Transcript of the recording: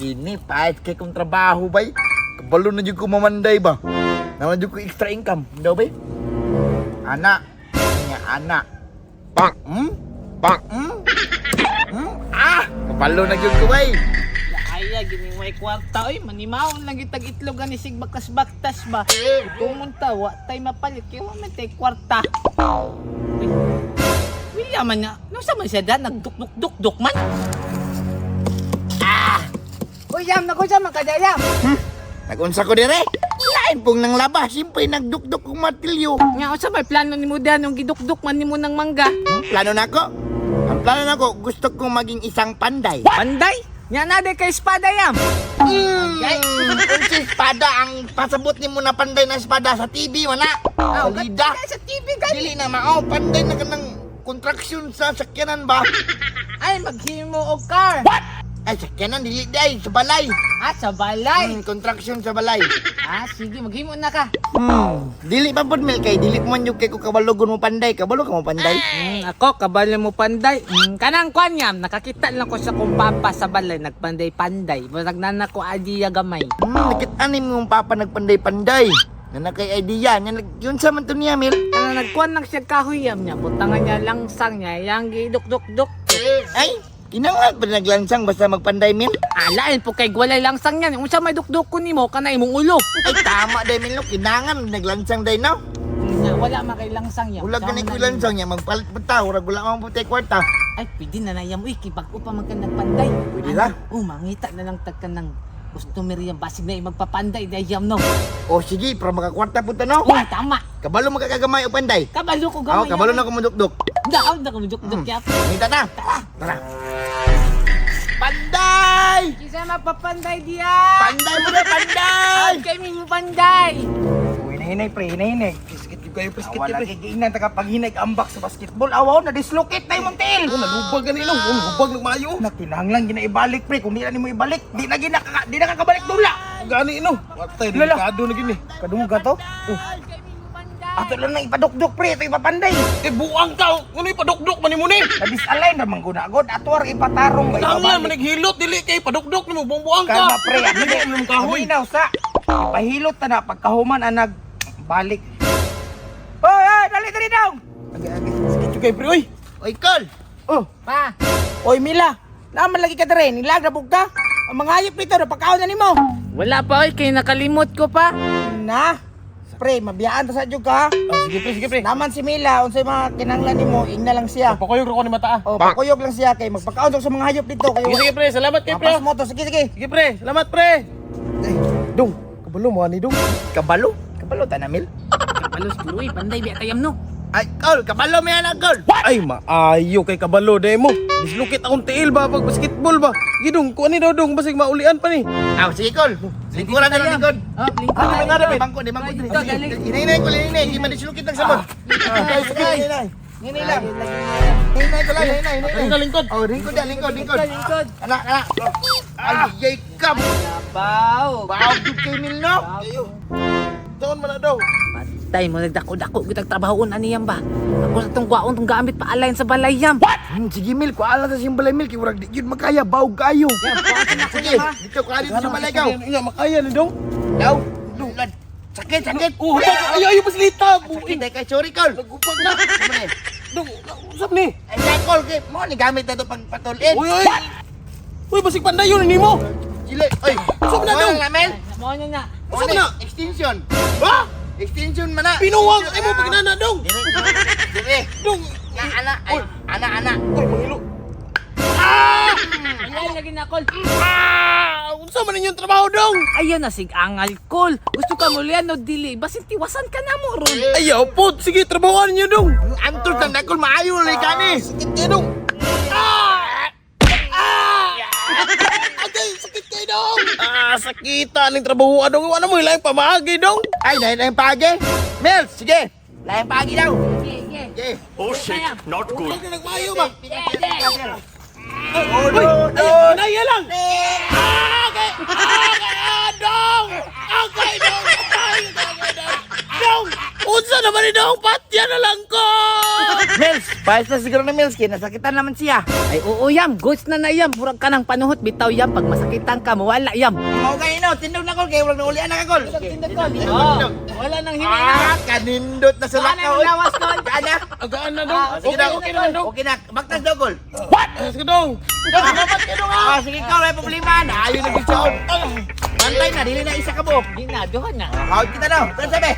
Kini, pahit kay kong trabaho bay. Kabalo na dyan ko mamanday ba? Naman dyan ko extra income. Hindi ba? Anak. Nga anak. Pang! Pang! Kabalo na dyan ko bay. Ay, gining way kwarta oy, manimaon lang gitag itlog ani sig baktas-baktas ba. Tumunta wa tay mapalit kay wa man tay kwarta. William man nga, no sa man siya da nagduk-duk-duk man. Uy, Yam, nako sa man kada Yam. Nagunsa ko dire. Lain pong nang labas, simpay nagdukduk kong martilyo. Nga sa may plano nimo da nung giduk-duk man nimo ng mangga. Plano nako. Ang plano nako, gusto kong maging isang panday. Panday? Nya na de kay espada Yam. Kung si espada ang pasabot ni mo na panday na espada sa TV wala. Salida. Sa TV ka. Dili na mao panday na kanang kontraksyon sa sakyanan ba? Ay maghimo og car. Ay sakyanan dili day sa balay. Sa balay. Kontraksyon sa balay. Sige, maghimo na ka. Dili pa pud mil kay dili man jud kay ko kabalogon mo panday. Kabalo ka mo panday. Ako, kabalo mo panday. Kanang kwan Yam, nakakita lang ko sa kong papa sa balay, nagpanday-panday. Nagnanak ko idea gamay. Nakit-anim mong papa nagpanday-panday. Na nakay idea nya yun sa man to niya mil. Ano nagkuan lang siya kahoy Yam niya, butangan niya langsang niya, yang giduk-duk-duk. Ay, kinangal pa naglansang basta magpanday mil. Alain po kay gwalay langsang yan. Kung siya may dukduk ko nimo, kanay mong ulo. Ay tama day mil no, kinangan naglansang day no. Wala makay langsang Yam. Wala ganit ko lansang niya magpalit pa ta, ura wala akong putay kwarta. Ay, pwede na na Yam. Uy, kibag-o pa man ka nagpanday. Pwede na? Mangita na lang tagka ng customer Yam. Basig na magpapanday day Yam no. O sige, para makakwarta punta no. Tama. Kabalo magkakagamay o panday. Kabalo ko gamay. Kabalo na ko mudukduk. Daaw na ko duk-duk Yam. Kita na. Tara. Panday! Kisa mapapanday diya. Panday mo na, panday! Kay mo panday. Uy, hinay pre, hinay. Priskit yung kayo, priskit yung pre. Wala kikiinan, takapaghinay ambak sa basketball. Awaw, na-dislocate na yung montil. Nalubag ka nila, nalubag ng mayo. Nakinahanglan, ginaibalik pre. Kung di na mo ibalik, di na kakabalik dula. Gani ino. Watay, delikado na gini. Kadung ka to? Ato lang na ipadukduk pre, ito ipapanday. Buang ka, ano ipadukdok man mo ni? Na-disalign naman gunagod. Ato ar ipatarong. Tangan manighilot dili kay padukdok nimo buang ka. Kalma pre, Dili mo kahoy. Aminaw sa. Pahilot na pagkahuman ang nagbalik. Hoy, dali daw. Sige kay pre oy. Oy, Col. Oh, Pa. oy Mila. Naman lagi ka dire, nilag na bugta. Ang mga hayop nito napakaon na nimo. Wala pa oy, kay nakalimot ko pa. Na. Pre, mabiyaan ta sa jud ka. Sige pre. Naman si Mila, unsay mga kinanglan nimo, ingna lang siya. Pakuyog ko ni mata. Oh, pakuyog lang siya kay magpakaon sa mga hayop dito kayo. Sige pre, salamat kay pre. Mapas mo to, sige. Sige pre, salamat pre. Dong, kabalo mo ani dong. Kabalo? Kabalo ta na Mil. Kapalos puro panday biya tayam no. Ay, Col, kabalo mo yan, Col. Ay maayo kay kabalo demo. Dislocate akong tiil ba pag basketball ba. Gidong ko ani daw dong basig maulian pa ni. Sige, Col. Lingkuran na lang, lingkod. Lingkod. Di bangko. Hinay ko lang, hinay. Hindi man dislukit ng sabon. Sige, hinay. Hinay lang. Hinay ko lang, hinay. Ano lingkod? Oh, lingkod. Anak. Ay, Jacob. Baw. Baog yung kay Mil, no? Doon man na daw. Patay mo nagdako-dako gitag trabahon ani Yam ba. Ako sa tong kwaon tong gamit pa alain sa balay Yam. Sige, Mil. Kuala sa siyang balay, Mil. Kaya wala di yun magkaya. Baog kayo. Sige, dito ko dito sa balay ka. Iya makaya ni dong. Daw. Sakit. Oh, ayo paslita. Sakit, dahil kay sorry, Col. Nagupag na. Dong, usap ni. Ay, Col, mo ni gamit na ito pang patulin. Uy. Uy, basig panday yun nimo. Sila, oy. Usap na, Dong. Mel. Mo nya. Usap na. Extension. Ha? Extension mana? Pinuwag ay mo paginana dong. Dire. Dong. Anak. Uy, mangilo. Ay lagi na kol. Unsa man inyong trabaho dong? Ayun na sig angal kol. Gusto ka mo lian no dili. Basin tiwasan ka na mo ron. Ayaw po, sige trabahoan niyo dong. Antol tanda ko maayo na kani. Sakit kayo dong. Agay, sakit kayo dong. Sakitan ng trabaho dong. Ano mo ilang pamagi dong? Ay, dahil pagi. Mel, sige. Lain pagi daw. Sige. Oh shit, not good. Huwag ka nagmayo ba? Oh, Naya lang. Okay. Dong. Okay, dong. Dong. Unsa naman ni dong patya na lang ko. Mills, payas na siguro na Mills, kinasakitan naman siya. Ay oo yam, ghost na na yam. Murag ka ng panuhot, bitaw yam. Pag masakitan ka, mawala yam. Mao kay ino, tindog na kol kay wala na ulian na kol. Wala nang hinay. Kanindot na sa Wala lakaw. nang lawas doon. Ana. Agaan na dong. Sige na, Okay naman dong. Okay na, baktas daw kol. Ayos ka dong. Dapat ka dong ah. Sige kol, may problema na. Ayaw na gitsaon. Bantay na, dili na isa ka buok. Ginaduhan na. Out kita daw. Saan sabi?